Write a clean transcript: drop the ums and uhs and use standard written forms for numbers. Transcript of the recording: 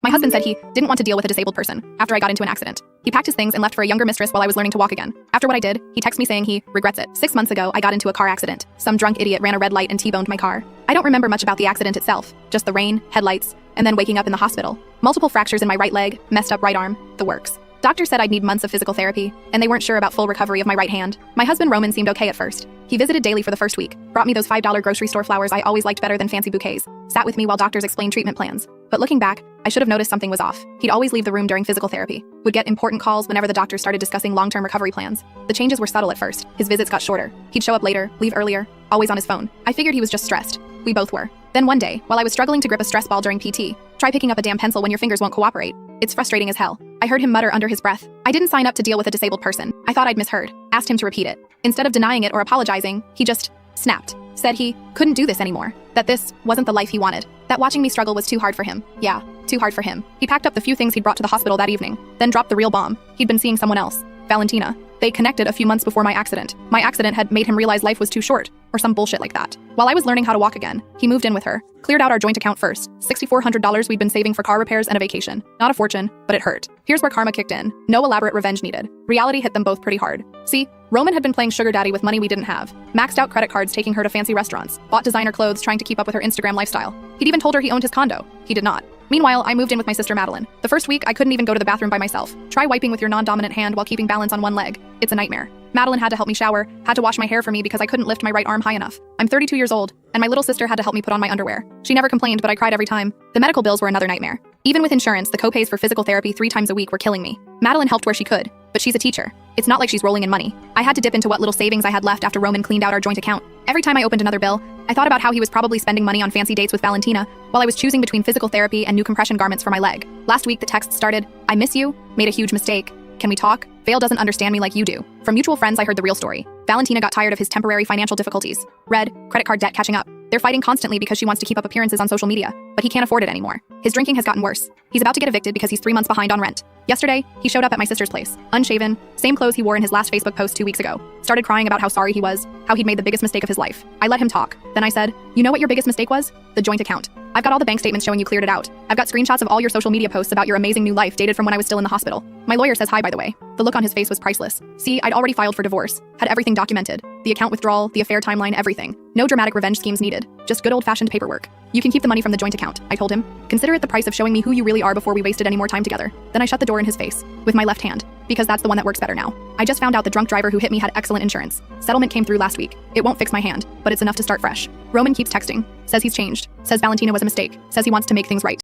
My husband said he didn't want to deal with a disabled person after I got into an accident. He packed his things and left for a younger mistress while I was learning to walk again. After what I did, he texted me saying he regrets it. 6 months ago, I got into a car accident. Some drunk idiot ran a red light and T-boned my car. I don't remember much about the accident itself, just the rain, headlights, and then waking up in the hospital. Multiple fractures in my right leg, messed up right arm, the works. Doctors said I'd need months of physical therapy, and they weren't sure about full recovery of my right hand. My husband Roman seemed okay at first. He visited daily for the first week, brought me those $5 grocery store flowers I always liked better than fancy bouquets, sat with me while doctors explained treatment plans. But looking back, I should have noticed something was off. He'd always leave the room during physical therapy, would get important calls whenever the doctors started discussing long-term recovery plans. The changes were subtle at first. His visits got shorter. He'd show up later, leave earlier, always on his phone. I figured he was just stressed. We both were. Then one day, while I was struggling to grip a stress ball during PT, try picking up a damn pencil when your fingers won't cooperate. It's frustrating as hell. I heard him mutter under his breath, "I didn't sign up to deal with a disabled person." I thought I'd misheard. Asked him to repeat it. Instead of denying it or apologizing, he just snapped. Said he couldn't do this anymore. That this wasn't the life he wanted. That watching me struggle was too hard for him. Yeah, too hard for him. He packed up the few things he'd brought to the hospital that evening, then dropped the real bomb. He'd been seeing someone else. Valentina. They connected a few months before my accident. My accident had made him realize life was too short, or some bullshit like that. While I was learning how to walk again, he moved in with her, cleared out our joint account first. $6,400 we'd been saving for car repairs and a vacation. Not a fortune, but it hurt. Here's where karma kicked in. No elaborate revenge needed. Reality hit them both pretty hard. See, Roman had been playing sugar daddy with money we didn't have. Maxed out credit cards taking her to fancy restaurants. Bought designer clothes trying to keep up with her Instagram lifestyle. He'd even told her he owned his condo. He did not. Meanwhile, I moved in with my sister Madeline. The first week, I couldn't even go to the bathroom by myself. Try wiping with your non-dominant hand while keeping balance on one leg. It's a nightmare. Madeline had to help me shower, had to wash my hair for me because I couldn't lift my right arm high enough. I'm 32 years old, and my little sister had to help me put on my underwear. She never complained, but I cried every time. The medical bills were another nightmare. Even with insurance, the co-pays for physical therapy 3 times a week were killing me. Madeline helped where she could, but she's a teacher. It's not like she's rolling in money. I had to dip into what little savings I had left after Roman cleaned out our joint account. Every time I opened another bill, I thought about how he was probably spending money on fancy dates with Valentina while I was choosing between physical therapy and new compression garments for my leg. Last week, the text started, "I miss you, made a huge mistake. Can we talk? Vale doesn't understand me like you do." From mutual friends, I heard the real story. Valentina got tired of his temporary financial difficulties. Red, credit card debt catching up. They're fighting constantly because she wants to keep up appearances on social media, but he can't afford it anymore. His drinking has gotten worse. He's about to get evicted because he's 3 months behind on rent. Yesterday, he showed up at my sister's place, unshaven, same clothes he wore in his last Facebook post 2 weeks ago. Started crying about how sorry he was, how he'd made the biggest mistake of his life. I let him talk. Then I said, "You know what your biggest mistake was? The joint account. I've got all the bank statements showing you cleared it out. I've got screenshots of all your social media posts about your amazing new life dated from when I was still in the hospital." My lawyer says hi, by the way. The look on his face was priceless. See, I'd already filed for divorce, had everything documented. The account withdrawal, the affair timeline, everything. No dramatic revenge schemes needed. Just good old-fashioned paperwork. "You can keep the money from the joint account," I told him. "Consider it the price of showing me who you really are before we wasted any more time together." Then I shut the door in his face with my left hand, because that's the one that works better now. I just found out the drunk driver who hit me had excellent insurance. Settlement came through last week. It won't fix my hand, but it's enough to start fresh. Roman keeps texting. Says he's changed. Says Valentina was a mistake. Says he wants to make things right.